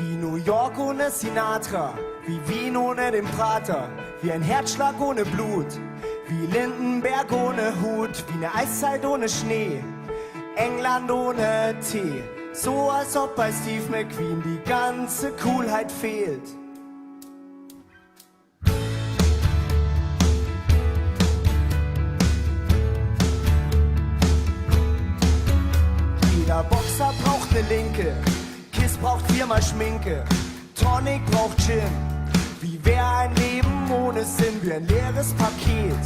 Wie New York ohne Sinatra, wie Wien ohne den Prater, wie ein Herzschlag ohne Blut, wie Lindenberg ohne Hut, wie eine Eiszeit ohne Schnee, England ohne Tee, so als ob bei Steve McQueen die ganze Coolheit fehlt. Jeder Boxer braucht eine Linke, Kiss braucht 4-mal Schminke, Tonic braucht Gin. Wie wär ein Leben ohne Sinn, wie ein leeres Paket,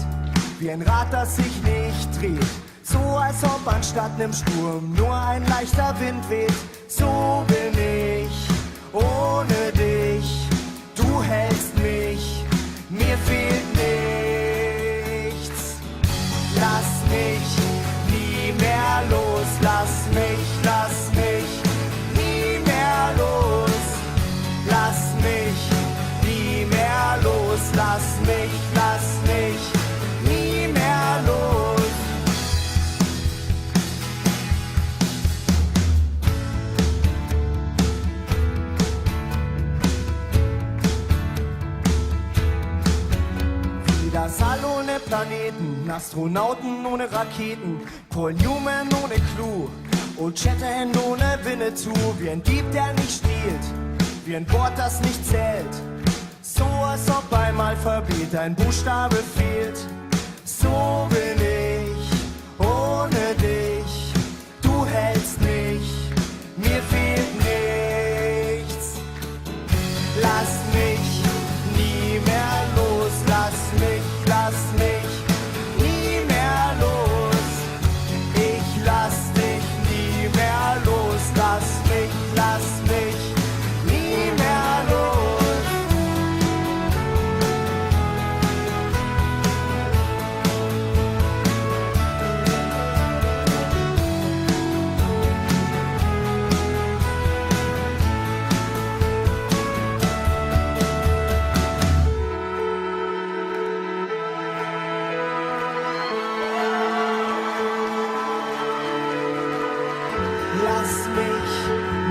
wie ein Rad, das sich nicht dreht. So als ob anstatt nem Sturm nur ein leichter Wind weht. So bin ich, ohne dich, du hältst mich, mir fehlt nichts. Lass mich nie mehr los, lass mich nie mehr los. Lass mich nie mehr los, lass mich nie mehr los. Wie das All ohne Planeten, Astronauten ohne Raketen, Paul Newman ohne Clou, Old Shatterhand ohne Winnetou, wie ein Dieb, der nicht stiehlt, wie ein Wort, das nicht zählt. So als ob beim Alphabet ein Buchstabe fehlt. So bin ich, ohne dich, du hältst mich, mir fehlt nichts. Lass mich nie mehr los, lass mich nie mehr los. Ich lass dich nie mehr los, lass mich nie mehr los. Lass mich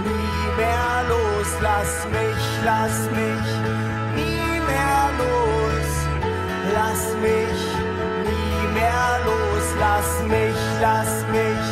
nie mehr los, lass mich nie mehr los. Lass mich nie mehr los, lass mich